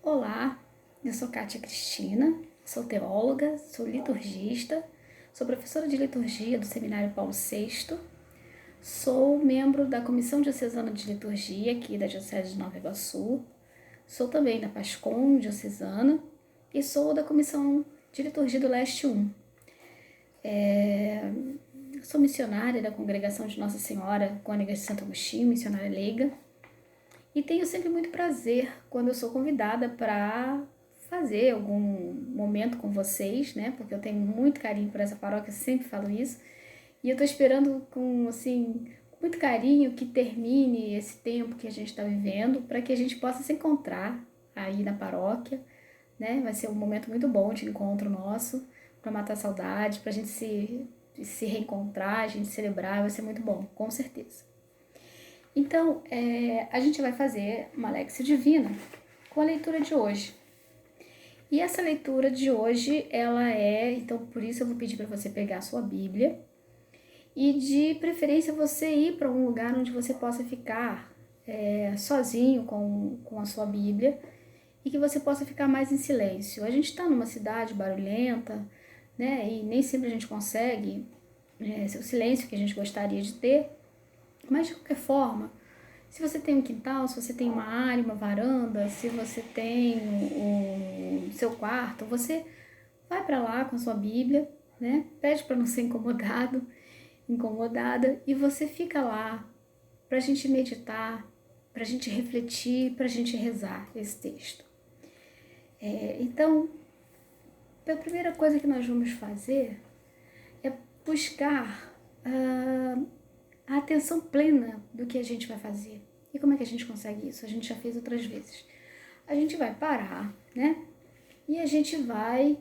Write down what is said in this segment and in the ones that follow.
Olá, eu sou Kátia Cristina, sou teóloga, sou liturgista, sou professora de liturgia do Seminário Paulo VI, sou membro da Comissão Diocesana de Liturgia aqui da Diocese de Nova Iguaçu, sou também da PASCOM Diocesana e sou da Comissão de Liturgia do Leste 1. Sou missionária da Congregação de Nossa Senhora Cônigas de Santo Agostinho, missionária leiga, e tenho sempre muito prazer quando eu sou convidada para fazer algum momento com vocês, né? Porque eu tenho muito carinho por essa paróquia, eu sempre falo isso. E eu tô esperando com, assim, muito carinho que termine esse tempo que a gente está vivendo, para que a gente possa se encontrar aí na paróquia, né? Vai ser um momento muito bom de encontro nosso, para matar a saudade, para a gente se reencontrar, a gente celebrar, vai ser muito bom, com certeza. Então, a gente vai fazer uma Lexia Divina com a leitura de hoje. E essa leitura de hoje, então por isso eu vou pedir para você pegar a sua Bíblia e de preferência você ir para um lugar onde você possa ficar sozinho com a sua Bíblia e que você possa ficar mais em silêncio. A gente está numa cidade barulhenta, né? E nem sempre a gente consegue o silêncio que a gente gostaria de ter. Mas de qualquer forma, se você tem um quintal, se você tem uma área, uma varanda, se você tem o seu quarto, você vai para lá com a sua Bíblia, né? Pede para não ser incomodada, e você fica lá para a gente meditar, para a gente refletir, para a gente rezar esse texto. Então, a primeira coisa que nós vamos fazer é buscar a atenção plena do que a gente vai fazer. E como é que a gente consegue isso? A gente já fez outras vezes. A gente vai parar, né? E a gente vai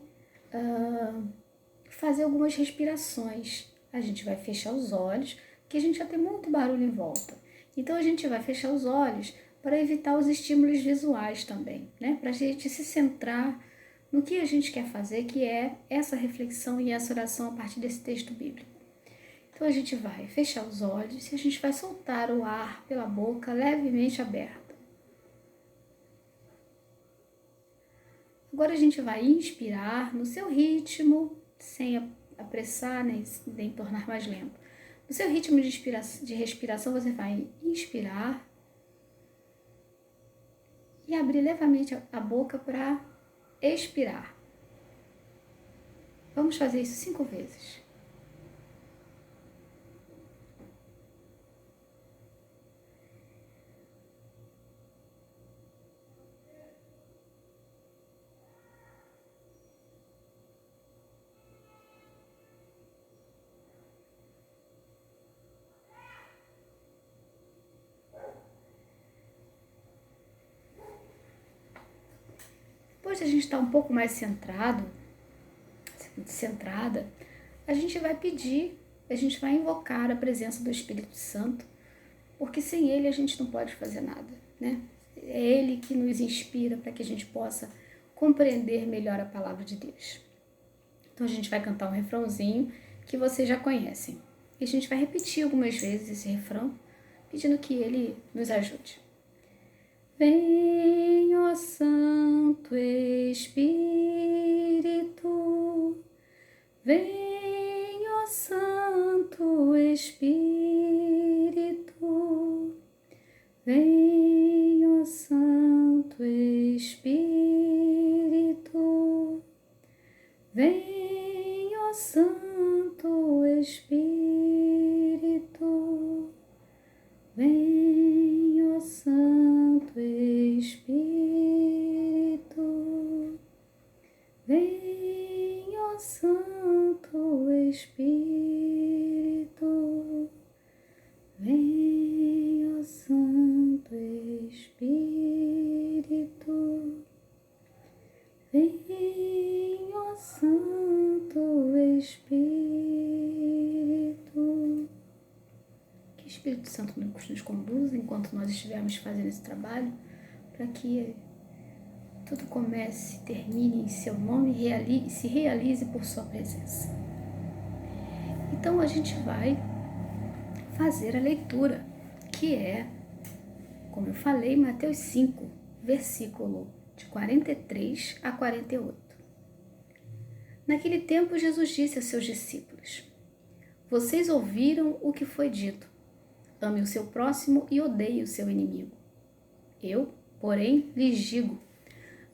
fazer algumas respirações. A gente vai fechar os olhos, porque a gente já tem muito barulho em volta. Então a gente vai fechar os olhos para evitar os estímulos visuais também, né? Para a gente se centrar no que a gente quer fazer, que é essa reflexão e essa oração a partir desse texto bíblico. Então a gente vai fechar os olhos e a gente vai soltar o ar pela boca levemente aberta. Agora a gente vai inspirar no seu ritmo, sem apressar nem tornar mais lento. No seu ritmo de respiração você vai inspirar e abrir levemente a boca para expirar. Vamos fazer isso 5 vezes. Depois de a gente estar um pouco mais centrada, a gente vai invocar a presença do Espírito Santo, porque sem ele a gente não pode fazer nada, né? É ele que nos inspira para que a gente possa compreender melhor a palavra de Deus. Então a gente vai cantar um refrãozinho que vocês já conhecem. E a gente vai repetir algumas vezes esse refrão, pedindo que ele nos ajude. Vem, ó Santo Espírito, vem, ó Santo Espírito, vem, ó Santo Espírito, vem, ó Santo Espírito, vem, ó Santo Espírito, vem, ó Santo Espírito, vem, ó Santo Espírito, vem, ó Santo Espírito. Que o Espírito Santo nos conduza enquanto nós estivermos fazendo esse trabalho, para que tudo comece, termine em seu nome e se realize por sua presença. Então a gente vai fazer a leitura, que é, como eu falei, Mateus 5, versículo de 43 a 48. Naquele tempo, Jesus disse a seus discípulos: Vocês ouviram o que foi dito. Ame o seu próximo e odeie o seu inimigo. Eu, porém, lhes digo: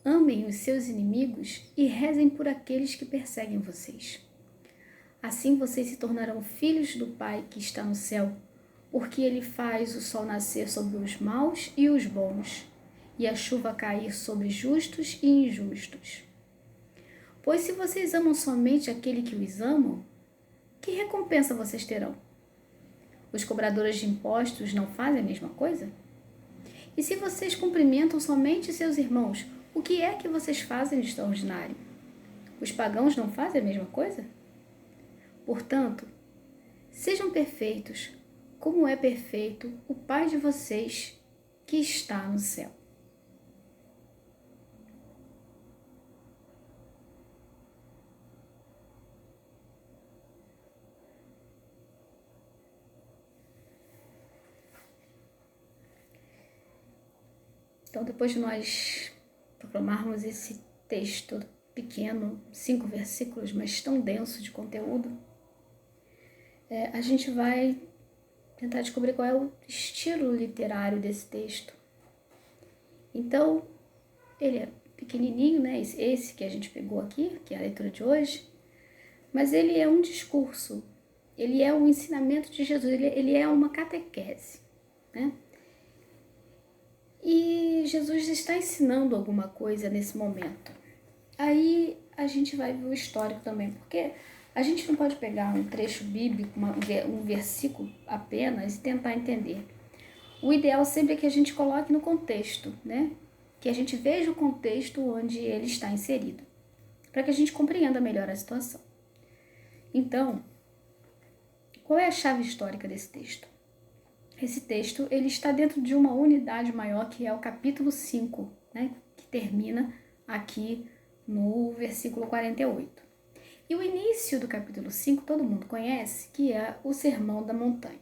amem os seus inimigos e rezem por aqueles que perseguem vocês. Assim vocês se tornarão filhos do Pai que está no céu, porque Ele faz o sol nascer sobre os maus e os bons, e a chuva cair sobre justos e injustos. Pois se vocês amam somente aquele que os amam, que recompensa vocês terão? Os cobradores de impostos não fazem a mesma coisa? E se vocês cumprimentam somente seus irmãos, o que é que vocês fazem de extraordinário? Os pagãos não fazem a mesma coisa? Portanto, sejam perfeitos, como é perfeito o Pai de vocês que está no céu. Então, depois de nós proclamarmos esse texto pequeno, 5 versículos, mas tão denso de conteúdo, a gente vai tentar descobrir qual é o estilo literário desse texto. Então, ele é pequenininho, né? Esse que a gente pegou aqui, que é a leitura de hoje, mas ele é um discurso, ele é um ensinamento de Jesus, ele é uma catequese, né? E Jesus está ensinando alguma coisa nesse momento. Aí a gente vai ver o histórico também, porque a gente não pode pegar um trecho bíblico, um versículo apenas e tentar entender. O ideal sempre é que a gente coloque no contexto, né? Que a gente veja o contexto onde ele está inserido, para que a gente compreenda melhor a situação. Então, qual é a chave histórica desse texto? Esse texto ele está dentro de uma unidade maior, que é o capítulo 5, né? Que termina aqui no versículo 48. E o início do capítulo 5 todo mundo conhece, que é o Sermão da Montanha.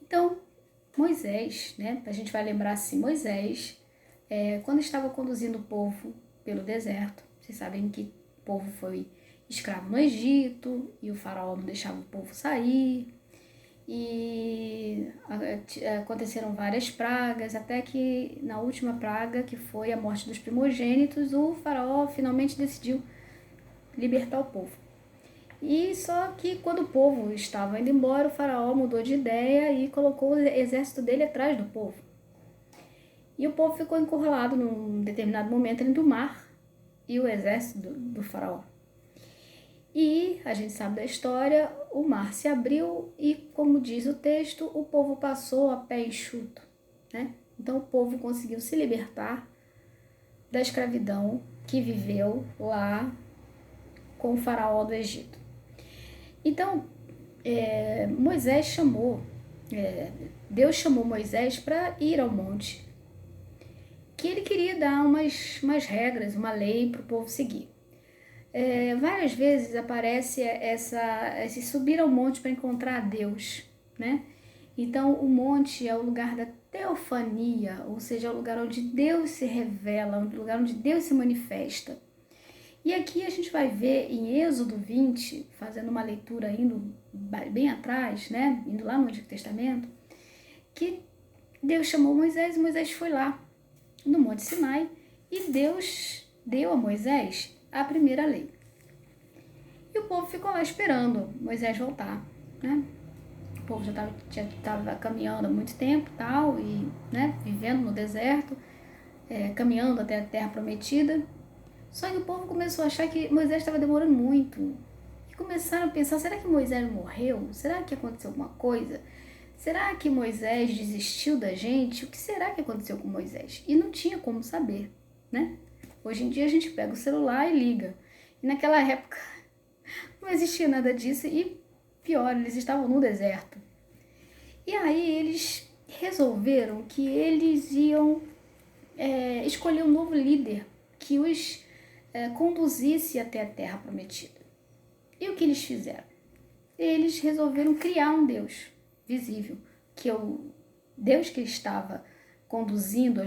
Então, Moisés, né? A gente vai lembrar assim, Moisés, quando estava conduzindo o povo pelo deserto, vocês sabem que o povo foi escravo no Egito e o faraó não deixava o povo sair, e aconteceram várias pragas, até que na última praga, que foi a morte dos primogênitos, o faraó finalmente decidiu libertar o povo. E só que quando o povo estava indo embora, o faraó mudou de ideia e colocou o exército dele atrás do povo. E o povo ficou encurralado num determinado momento dentro do mar, e o exército do faraó. E a gente sabe da história, o mar se abriu e, como diz o texto, o povo passou a pé enxuto, né? Então o povo conseguiu se libertar da escravidão que viveu lá com o faraó do Egito. Então, Deus chamou Moisés para ir ao monte, que ele queria dar umas regras, uma lei para o povo seguir. Várias vezes aparece esse subir ao monte para encontrar a Deus, né? Então, o monte é o lugar da teofania, ou seja, é o lugar onde Deus se revela, o lugar onde Deus se manifesta. E aqui a gente vai ver em Êxodo 20, fazendo uma leitura indo bem atrás, né? Indo lá no Antigo Testamento, que Deus chamou Moisés e Moisés foi lá no Monte Sinai e Deus deu a Moisés a primeira lei. E o povo ficou lá esperando Moisés voltar, né? O povo já estava caminhando há muito tempo, tal, e, né, vivendo no deserto, caminhando até a terra prometida. Só que o povo começou a achar que Moisés estava demorando muito. E começaram a pensar, será que Moisés morreu? Será que aconteceu alguma coisa? Será que Moisés desistiu da gente? O que será que aconteceu com Moisés? E não tinha como saber, né? Hoje em dia a gente pega o celular e liga. E naquela época não existia nada disso e pior, eles estavam no deserto. E aí eles resolveram que eles iam escolher um novo líder que os conduzisse até a terra prometida. E o que eles fizeram? Eles resolveram criar um Deus visível, que é o Deus que estava conduzindo,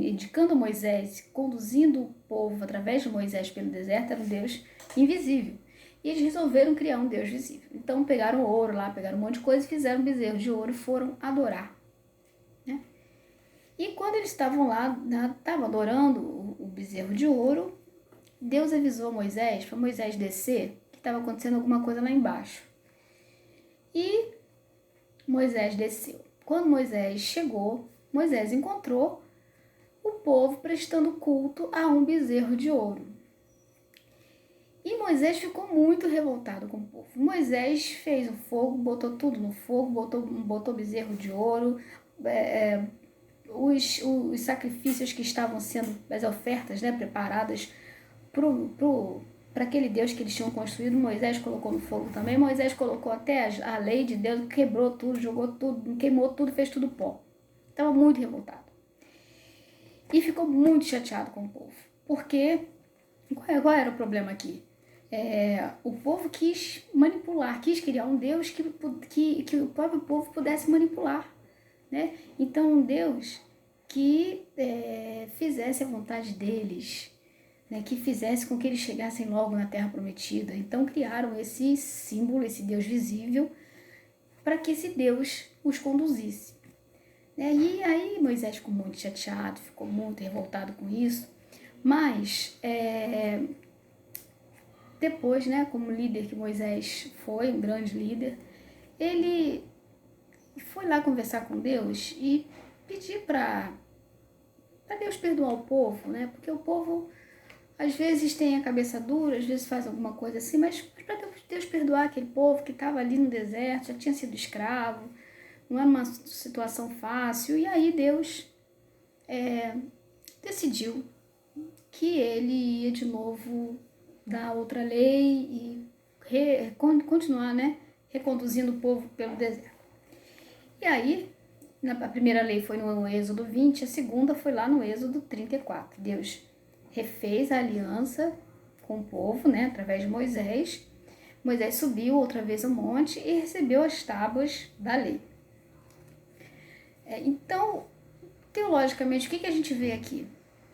indicando Moisés, conduzindo o povo através de Moisés pelo deserto, era um Deus invisível. E eles resolveram criar um Deus visível. Então pegaram ouro lá, pegaram um monte de coisa e fizeram um bezerro de ouro e foram adorar. Né? E quando eles estavam lá, estavam adorando o bezerro de ouro, Deus avisou Moisés, para Moisés descer, que estava acontecendo alguma coisa lá embaixo. E Moisés desceu. Quando Moisés chegou, Moisés encontrou o povo prestando culto a um bezerro de ouro. E Moisés ficou muito revoltado com o povo. Moisés fez o fogo, botou tudo no fogo, botou bezerro de ouro, os sacrifícios que estavam sendo, as ofertas, né, preparadas para aquele Deus que eles tinham construído, Moisés colocou no fogo também. Moisés colocou até a lei de Deus, quebrou tudo, jogou tudo, queimou tudo, fez tudo pó. Estava muito revoltado. E ficou muito chateado com o povo. Porque, qual era o problema aqui? O povo quis manipular, quis criar um Deus que o próprio povo pudesse manipular. Né? Então, um Deus que fizesse a vontade deles, né? Que fizesse com que eles chegassem logo na Terra Prometida. Então, criaram esse símbolo, esse Deus visível, para que esse Deus os conduzisse. E aí Moisés ficou muito chateado, ficou muito revoltado com isso, mas depois, né, como líder que Moisés foi, um grande líder, ele foi lá conversar com Deus e pedir para Deus perdoar o povo, né, porque o povo às vezes tem a cabeça dura, às vezes faz alguma coisa assim, mas para Deus perdoar aquele povo que estava ali no deserto, já tinha sido escravo, não era uma situação fácil. E aí Deus decidiu que ele ia de novo dar outra lei e continuar, né, reconduzindo o povo pelo deserto. E aí, a primeira lei foi no Êxodo 20, a segunda foi lá no Êxodo 34. Deus refez a aliança com o povo, né, através de Moisés. Moisés subiu outra vez ao monte e recebeu as tábuas da lei. Então, teologicamente, o que a gente vê aqui?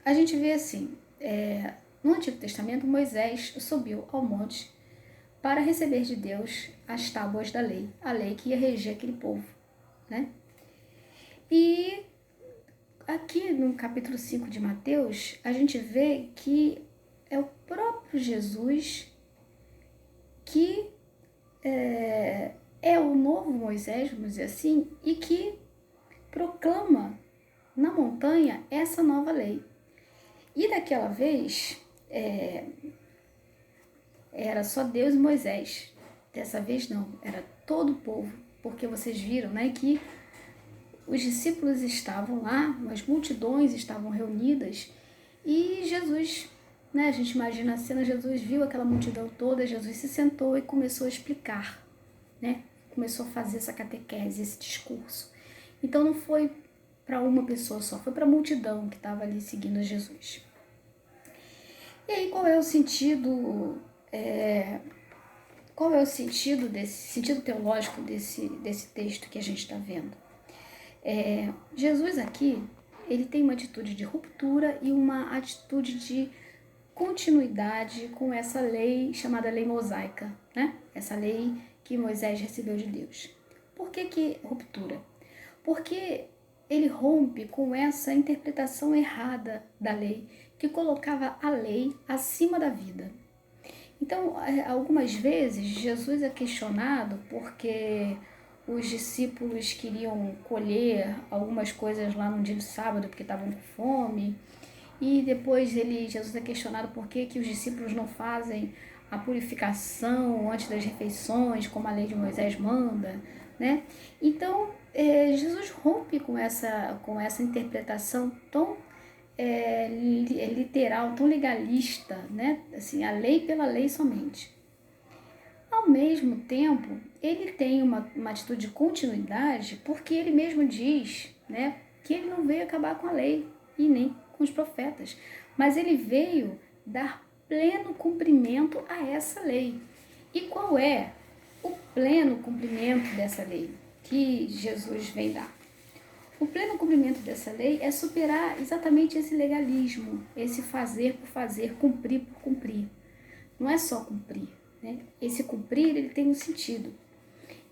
A gente vê assim, no Antigo Testamento, Moisés subiu ao monte para receber de Deus as tábuas da lei, a lei que ia reger aquele povo, né? E aqui no capítulo 5 de Mateus, a gente vê que é o próprio Jesus que é o novo Moisés, vamos dizer assim, e que proclama na montanha essa nova lei. E daquela vez era só Deus e Moisés. Dessa vez não, era todo o povo, porque vocês viram, né, que os discípulos estavam lá, as multidões estavam reunidas e Jesus, né, a gente imagina a cena, Jesus viu aquela multidão toda, Jesus se sentou e começou a explicar, né, começou a fazer essa catequese, esse discurso. Então não foi para uma pessoa só, foi para a multidão que estava ali seguindo Jesus. E aí qual é o sentido sentido teológico desse texto que a gente está vendo? Jesus aqui, ele tem uma atitude de ruptura e uma atitude de continuidade com essa lei chamada lei mosaica, né? Essa lei que Moisés recebeu de Deus. Por que ruptura? Porque ele rompe com essa interpretação errada da lei, que colocava a lei acima da vida. Então, algumas vezes, Jesus é questionado porque os discípulos queriam colher algumas coisas lá no dia do sábado porque estavam com fome. E depois Jesus é questionado por que os discípulos não fazem a purificação antes das refeições, como a lei de Moisés manda, né? Então, Jesus rompe com essa interpretação tão literal, tão legalista, né? Assim, a lei pela lei somente. Ao mesmo tempo, ele tem uma atitude de continuidade, porque ele mesmo diz, né, que ele não veio acabar com a lei e nem com os profetas, mas ele veio dar pleno cumprimento a essa lei. E qual é o pleno cumprimento dessa lei que Jesus vem dar? O pleno cumprimento dessa lei é superar exatamente esse legalismo, esse fazer por fazer, cumprir por cumprir. Não é só cumprir, né? Esse cumprir, ele tem um sentido.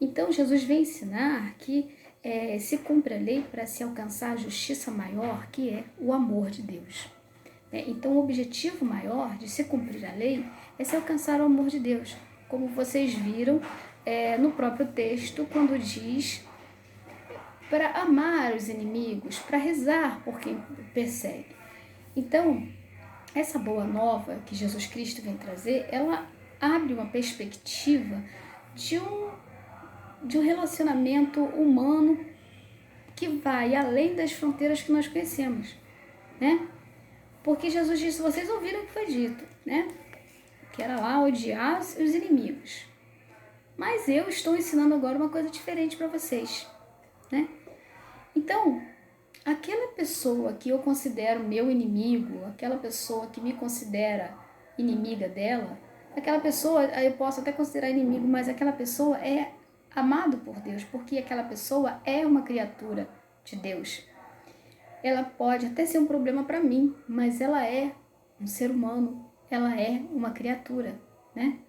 Então, Jesus vem ensinar que se cumpre a lei para se alcançar a justiça maior, que é o amor de Deus. Então, o objetivo maior de se cumprir a lei é se alcançar o amor de Deus, como vocês viram no próprio texto, quando diz para amar os inimigos, para rezar por quem persegue. Então, essa boa nova que Jesus Cristo vem trazer, ela abre uma perspectiva de um relacionamento humano que vai além das fronteiras que nós conhecemos, né? Porque Jesus disse, vocês ouviram o que foi dito, né? Que era lá odiar os inimigos. Mas eu estou ensinando agora uma coisa diferente para vocês, né? Então, aquela pessoa que eu considero meu inimigo, aquela pessoa que me considera inimiga dela, aquela pessoa, eu posso até considerar inimigo, mas aquela pessoa é amado por Deus, porque aquela pessoa é uma criatura de Deus. Ela pode até ser um problema para mim, mas ela é um ser humano, ela é uma criatura, né?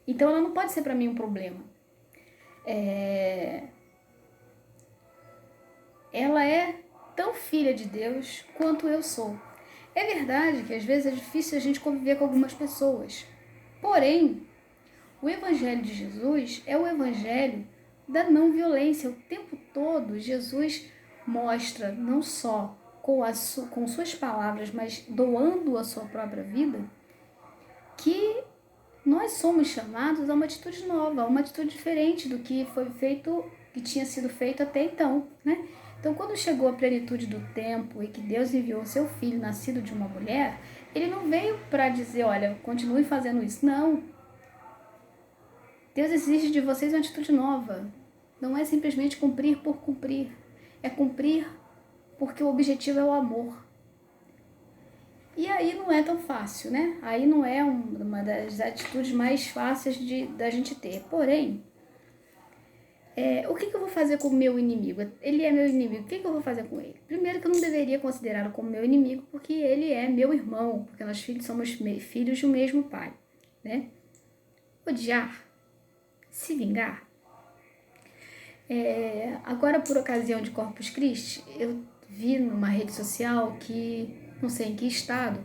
Então ela não pode ser para mim um problema. Ela é tão filha de Deus quanto eu sou. É verdade que às vezes é difícil a gente conviver com algumas pessoas. Porém, o Evangelho de Jesus é o Evangelho da não violência. O tempo todo, Jesus mostra, não só com suas palavras, mas doando a sua própria vida, que nós somos chamados a uma atitude nova, a uma atitude diferente do que foi feito, que tinha sido feito até então, né? Então, quando chegou a plenitude do tempo e que Deus enviou seu filho nascido de uma mulher, ele não veio para dizer, olha, continue fazendo isso. Não. Deus exige de vocês uma atitude nova. Não é simplesmente cumprir por cumprir. É cumprir porque o objetivo é o amor. E aí não é tão fácil, né? Aí não é uma das atitudes mais fáceis da gente ter. Porém, o que eu vou fazer com o meu inimigo? Ele é meu inimigo, o que eu vou fazer com ele? Primeiro que eu não deveria considerá-lo como meu inimigo, porque ele é meu irmão, porque nós somos filhos do mesmo pai, né? Odiar, se vingar. Agora, por ocasião de Corpus Christi, eu vi numa rede social que, não sei em que estado,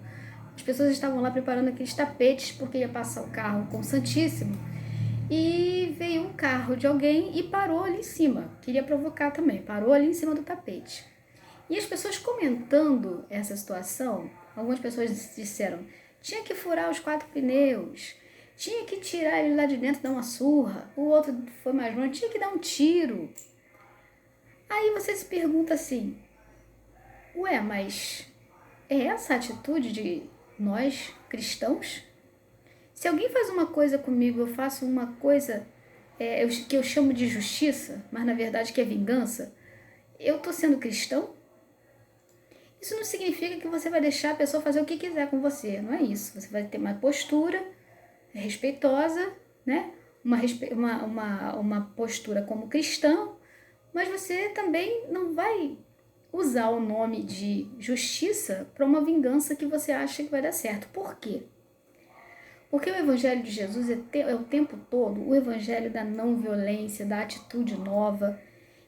as pessoas estavam lá preparando aqueles tapetes porque ia passar o carro com o Santíssimo. E veio um carro de alguém e parou ali em cima. Queria provocar também, parou ali em cima do tapete. E as pessoas comentando essa situação, algumas pessoas disseram, tinha que furar os 4 pneus, tinha que tirar ele lá de dentro e dar uma surra. O outro foi mais longe, tinha que dar um tiro. Aí você se pergunta assim, ué, mas é essa a atitude de nós cristãos? Se alguém faz uma coisa comigo, eu faço uma coisa que eu chamo de justiça, mas na verdade que é vingança, eu estou sendo cristão? Isso não significa que você vai deixar a pessoa fazer o que quiser com você, não é isso. Você vai ter uma postura respeitosa, né? Uma postura como cristão, mas você também não vai usar o nome de justiça para uma vingança que você acha que vai dar certo. Por quê? Porque o Evangelho de Jesus é o tempo todo o Evangelho da não violência, da atitude nova.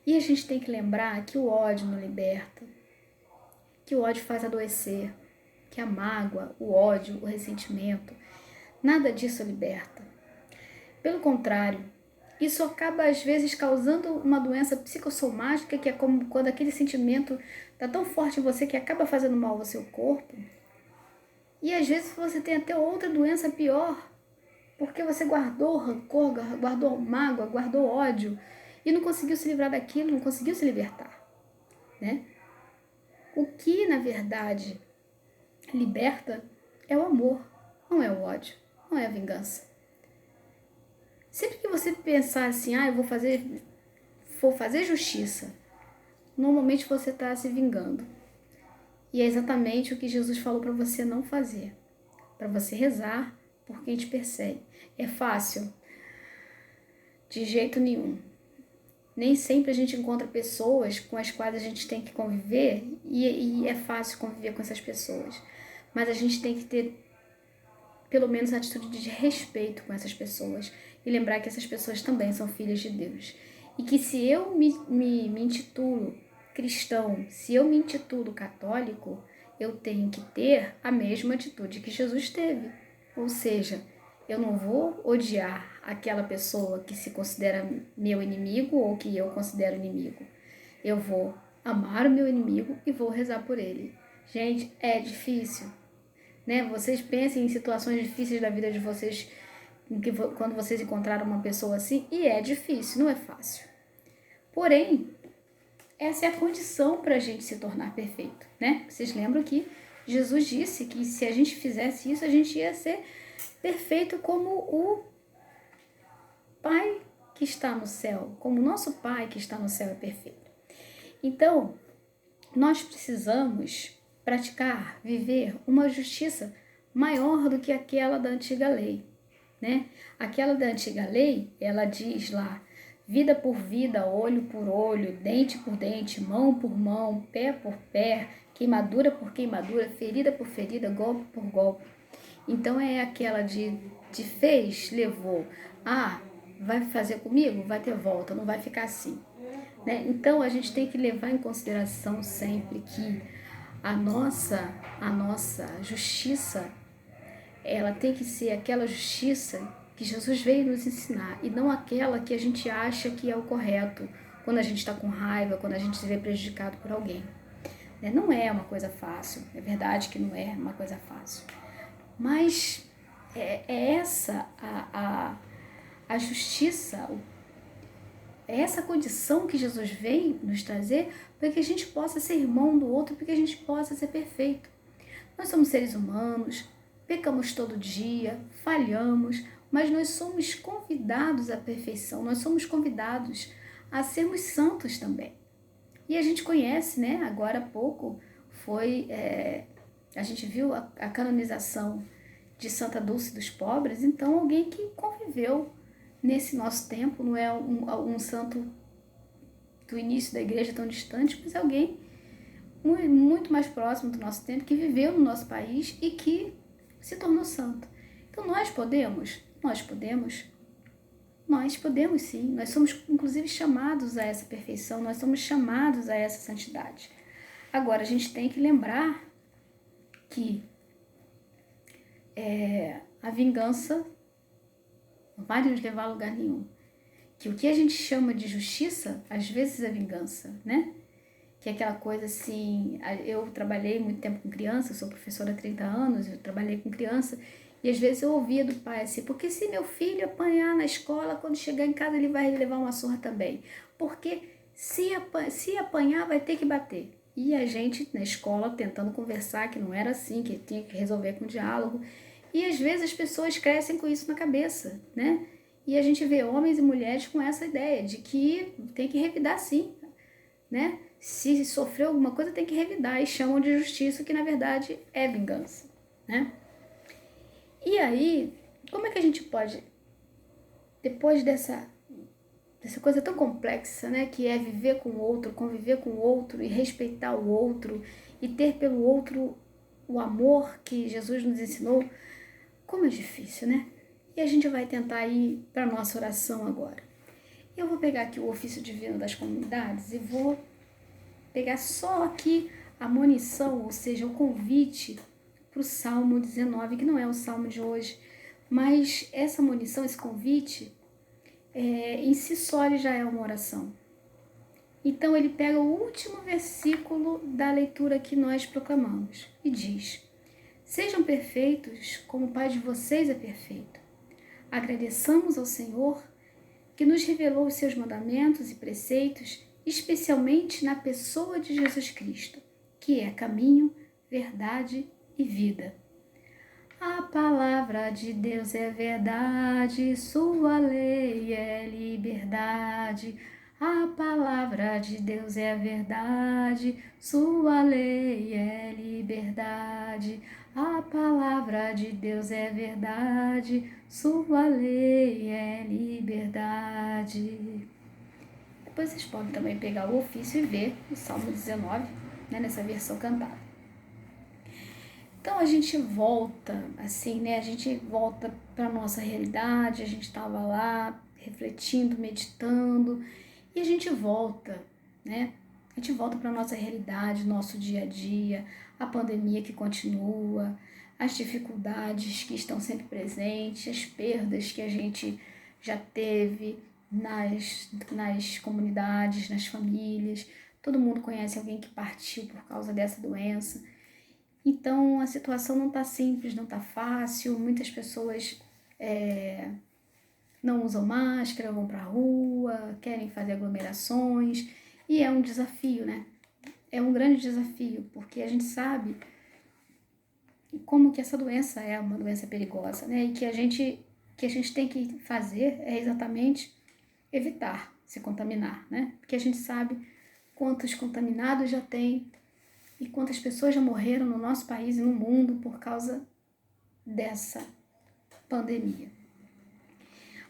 E a gente tem que lembrar que o ódio não liberta, que o ódio faz adoecer, que a mágoa, o ódio, o ressentimento, nada disso liberta. Pelo contrário, isso acaba às vezes causando uma doença psicossomática, que é como quando aquele sentimento está tão forte em você que acaba fazendo mal ao seu corpo. E às vezes você tem até outra doença pior, porque você guardou rancor, guardou mágoa, guardou ódio e não conseguiu se livrar daquilo, não conseguiu se libertar, né? O que, na verdade, liberta é o amor, não é o ódio, não é a vingança. Sempre que você pensar assim, eu vou fazer justiça, normalmente você está se vingando. E é exatamente o que Jesus falou para você não fazer. Para você rezar por quem te persegue. É fácil? De jeito nenhum. Nem sempre a gente encontra pessoas com as quais a gente tem que conviver e é fácil conviver com essas pessoas. Mas a gente tem que ter pelo menos a atitude de respeito com essas pessoas e lembrar que essas pessoas também são filhas de Deus. E que se eu me intitulo cristão, se eu me intitulo católico, eu tenho que ter a mesma atitude que Jesus teve. Ou seja, eu não vou odiar aquela pessoa que se considera meu inimigo ou que eu considero inimigo. Eu vou amar o meu inimigo e vou rezar por ele. Gente, é difícil, né? Vocês pensem em situações difíceis da vida de vocês, em que, quando vocês encontraram uma pessoa assim, e é difícil, não é fácil. Porém, essa é a condição para a gente se tornar perfeito, né? Vocês lembram que Jesus disse que se a gente fizesse isso, a gente ia ser perfeito como o Pai que está no céu, como o nosso Pai que está no céu é perfeito. Então, nós precisamos praticar, viver uma justiça maior do que aquela da antiga lei, né? Aquela da antiga lei, ela diz lá, vida por vida, olho por olho, dente por dente, mão por mão, pé por pé, queimadura por queimadura, ferida por ferida, golpe por golpe. Então é aquela de fez, levou. Ah, vai fazer comigo? Vai ter volta, não vai ficar assim, né? Então a gente tem que levar em consideração sempre que a nossa justiça, ela tem que ser aquela justiça que Jesus veio nos ensinar e não aquela que a gente acha que é o correto quando a gente está com raiva, quando a gente se vê prejudicado por alguém, né? Não é uma coisa fácil, é verdade que não é uma coisa fácil, mas é essa a justiça, é essa condição que Jesus vem nos trazer para que a gente possa ser irmão do outro, para que a gente possa ser perfeito. Nós somos seres humanos, pecamos todo dia, falhamos, mas nós somos convidados à perfeição, nós somos convidados a sermos santos também. E a gente conhece, né? Agora há pouco a gente viu a canonização de Santa Dulce dos Pobres, então alguém que conviveu nesse nosso tempo, não é um santo do início da igreja tão distante, mas alguém muito mais próximo do nosso tempo, que viveu no nosso país e que se tornou santo. Então nós podemos sim, nós somos inclusive chamados a essa perfeição, nós somos chamados a essa santidade. Agora a gente tem que lembrar que a vingança não vai nos levar a lugar nenhum. Que o que a gente chama de justiça, às vezes é vingança, né? Que é aquela coisa assim, eu trabalhei muito tempo com criança, eu sou professora há 30 anos, eu trabalhei com criança, e às vezes eu ouvia do pai assim, porque se meu filho apanhar na escola, quando chegar em casa ele vai levar uma surra também. Porque se apanhar vai ter que bater. E a gente na escola tentando conversar que não era assim, que tinha que resolver com diálogo. E às vezes as pessoas crescem com isso na cabeça, né? E a gente vê homens e mulheres com essa ideia de que tem que revidar sim, né? Se sofreu alguma coisa tem que revidar e chamam de justiça, que na verdade é vingança, né? E aí, como é que a gente pode, depois dessa coisa tão complexa, né, que é viver com o outro, conviver com o outro e respeitar o outro e ter pelo outro o amor que Jesus nos ensinou, como é difícil, né? E a gente vai tentar ir para a nossa oração agora. Eu vou pegar aqui o ofício divino das comunidades e vou pegar só aqui a monição, ou seja, o convite para o Salmo 19, que não é o Salmo de hoje, mas essa monição, esse convite, em si só ele já é uma oração. Então ele pega o último versículo da leitura que nós proclamamos e diz: sejam perfeitos como o Pai de vocês é perfeito. Agradeçamos ao Senhor que nos revelou os seus mandamentos e preceitos, especialmente na pessoa de Jesus Cristo, que é caminho, verdade e vida. A palavra de Deus é verdade, sua lei é liberdade. A palavra de Deus é a verdade, sua lei é liberdade. A palavra de Deus é verdade, sua lei é liberdade. Depois vocês podem também pegar o ofício e ver o Salmo 19, né, nessa versão cantada. Então a gente volta, assim, né? A gente volta para a nossa realidade, a gente estava lá refletindo, meditando, e a gente volta, né? A gente volta para a nossa realidade, nosso dia a dia, a pandemia que continua, as dificuldades que estão sempre presentes, as perdas que a gente já teve nas comunidades, nas famílias. Todo mundo conhece alguém que partiu por causa dessa doença. Então a situação não está simples, não está fácil, muitas pessoas não usam máscara, vão para a rua, querem fazer aglomerações, e é um desafio, né? É um grande desafio, porque a gente sabe como que essa doença é uma doença perigosa, né? E que a gente tem que fazer é exatamente evitar se contaminar, né? Porque a gente sabe quantos contaminados já tem e quantas pessoas já morreram no nosso país e no mundo por causa dessa pandemia.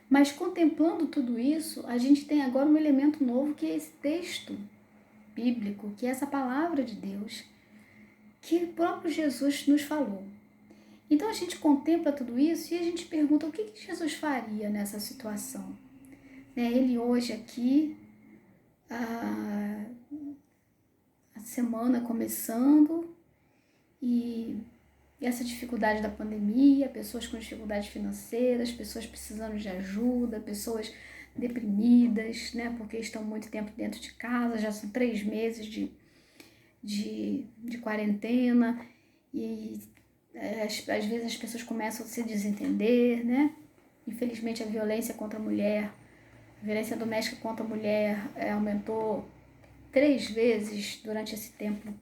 Mas contemplando tudo isso, a gente tem agora um elemento novo que é esse texto bíblico, que é essa palavra de Deus, que o próprio Jesus nos falou. Então a gente contempla tudo isso e a gente pergunta o que Jesus faria nessa situação. Ele hoje aqui, a semana começando, e essa dificuldade da pandemia, pessoas com dificuldades financeiras, pessoas precisando de ajuda, pessoas deprimidas, né, porque estão muito tempo dentro de casa, já são 3 meses de quarentena, e às vezes as pessoas começam a se desentender, né? Infelizmente a violência contra a mulher, a violência doméstica contra a mulher aumentou 3 vezes durante esse tempo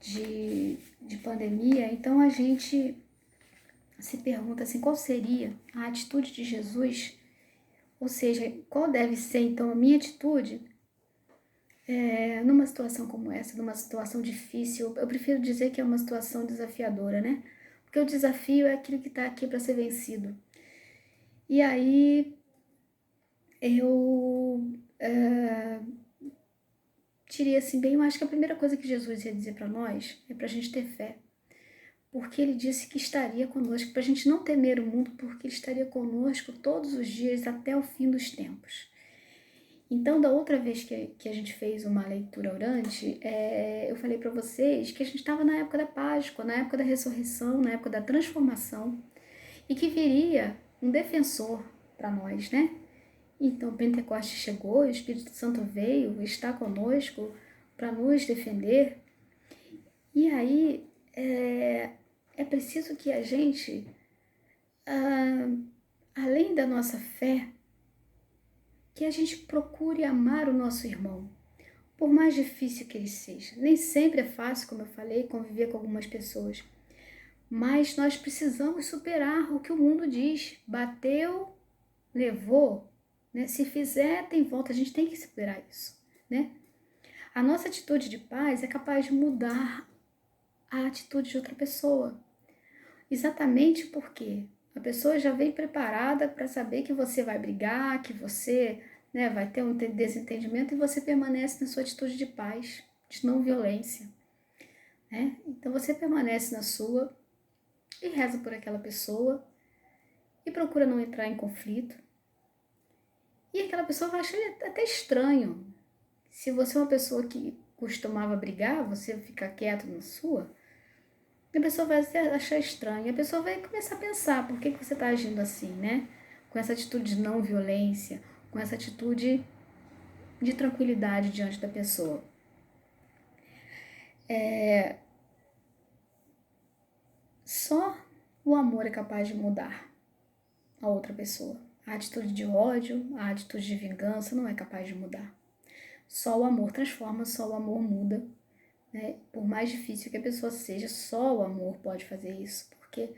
de pandemia. Então a gente se pergunta assim, qual seria a atitude de Jesus, ou seja, qual deve ser então a minha atitude numa situação como essa, numa situação difícil. Eu prefiro dizer que é uma situação desafiadora, né? Porque o desafio é aquilo que está aqui para ser vencido. E aí eu diria assim, bem, eu acho que a primeira coisa que Jesus ia dizer para nós é para a gente ter fé. Porque ele disse que estaria conosco, para a gente não temer o mundo, porque ele estaria conosco todos os dias até o fim dos tempos. Então, da outra vez que a gente fez uma leitura orante, eu falei para vocês que a gente estava na época da Páscoa, na época da ressurreição, na época da transformação, e que viria um defensor para nós, né? Então, Pentecostes chegou, o Espírito Santo veio, está conosco para nos defender. E aí, é preciso que a gente, além da nossa fé, que a gente procure amar o nosso irmão, por mais difícil que ele seja. Nem sempre é fácil, como eu falei, conviver com algumas pessoas, mas nós precisamos superar o que o mundo diz. Bateu, levou, né? Se fizer, tem volta. A gente tem que superar isso, né? A nossa atitude de paz é capaz de mudar a atitude de outra pessoa. Exatamente porque a pessoa já vem preparada para saber que você vai brigar, que você, né, vai ter um desentendimento, e você permanece na sua atitude de paz, de não violência, né? Então você permanece na sua e reza por aquela pessoa e procura não entrar em conflito. E aquela pessoa vai achar até estranho. Se você é uma pessoa que costumava brigar, você fica quieto na sua, a pessoa vai achar estranho, a pessoa vai começar a pensar por que você está agindo assim, né? Com essa atitude de não violência, com essa atitude de tranquilidade diante da pessoa. Só o amor é capaz de mudar a outra pessoa. A atitude de ódio, a atitude de vingança não é capaz de mudar. Só o amor transforma, só o amor muda, né? Por mais difícil que a pessoa seja, só o amor pode fazer isso, porque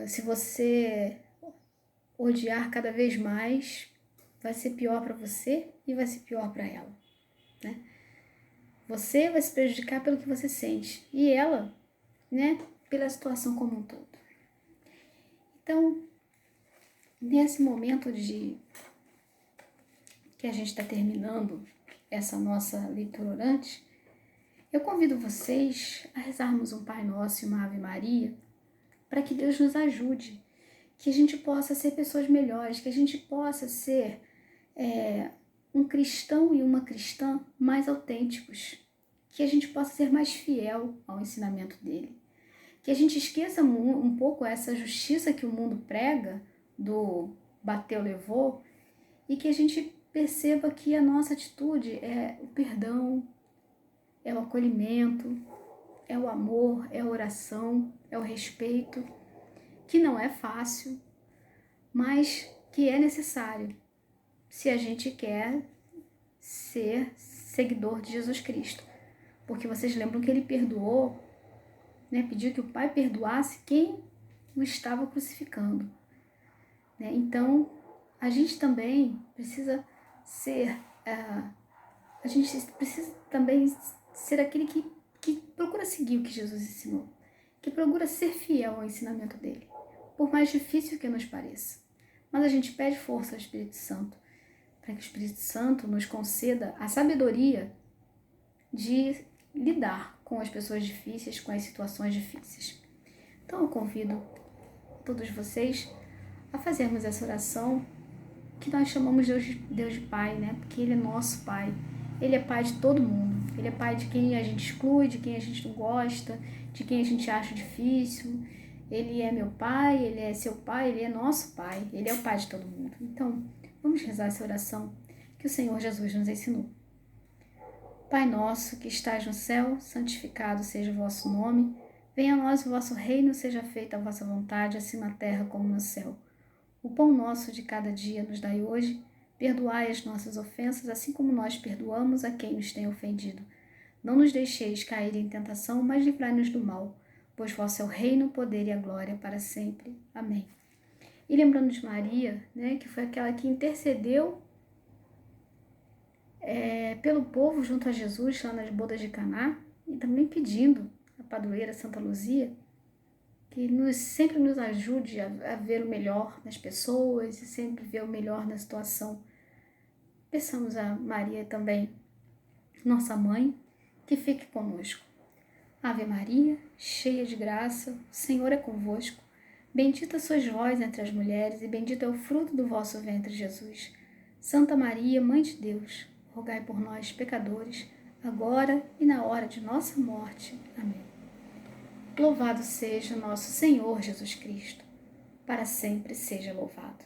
se você odiar cada vez mais, vai ser pior para você e vai ser pior para ela, né? Você vai se prejudicar pelo que você sente e ela, né, pela situação como um todo. Então, nesse momento de que a gente está terminando essa nossa leitura orante, eu convido vocês a rezarmos um Pai Nosso e uma Ave Maria, para que Deus nos ajude, que a gente possa ser pessoas melhores, que a gente possa ser um cristão e uma cristã mais autênticos, que a gente possa ser mais fiel ao ensinamento dele, que a gente esqueça um pouco essa justiça que o mundo prega, do bateu, levou, e que a gente perceba que a nossa atitude é o perdão, é o acolhimento, é o amor, é a oração, é o respeito, que não é fácil, mas que é necessário se a gente quer ser seguidor de Jesus Cristo. Porque vocês lembram que ele perdoou, né, pediu que o Pai perdoasse quem o estava crucificando. Né? Então, a gente também precisa ser, a gente precisa também ser aquele que procura seguir o que Jesus ensinou, que procura ser fiel ao ensinamento dele, por mais difícil que nos pareça. Mas a gente pede força ao Espírito Santo, para que o Espírito Santo nos conceda a sabedoria de lidar com as pessoas difíceis, com as situações difíceis. Então eu convido todos vocês a fazermos essa oração que nós chamamos Deus de Pai, né? Porque Ele é nosso Pai. Ele é Pai de todo mundo. Ele é Pai de quem a gente exclui, de quem a gente não gosta, de quem a gente acha difícil. Ele é meu Pai, Ele é seu Pai, Ele é nosso Pai. Ele é o Pai de todo mundo. Então, vamos rezar essa oração que o Senhor Jesus nos ensinou. Pai nosso que estais no céu, santificado seja o vosso nome. Venha a nós o vosso reino, seja feita a vossa vontade, assim na terra como no céu. O pão nosso de cada dia nos dai hoje. Perdoai as nossas ofensas, assim como nós perdoamos a quem nos tem ofendido. Não nos deixeis cair em tentação, mas livrai-nos do mal. Pois vosso é o reino, o poder e a glória para sempre. Amém. E lembrando de Maria, né, que foi aquela que intercedeu pelo povo junto a Jesus lá nas bodas de Caná, e também pedindo a padroeira Santa Luzia que sempre nos ajude a ver o melhor nas pessoas e sempre ver o melhor na situação. Peçamos a Maria também, nossa mãe, que fique conosco. Ave Maria, cheia de graça, o Senhor é convosco. Bendita sois vós entre as mulheres e bendito é o fruto do vosso ventre, Jesus. Santa Maria, Mãe de Deus, rogai por nós, pecadores, agora e na hora de nossa morte. Amém. Louvado seja nosso Senhor Jesus Cristo, para sempre seja louvado.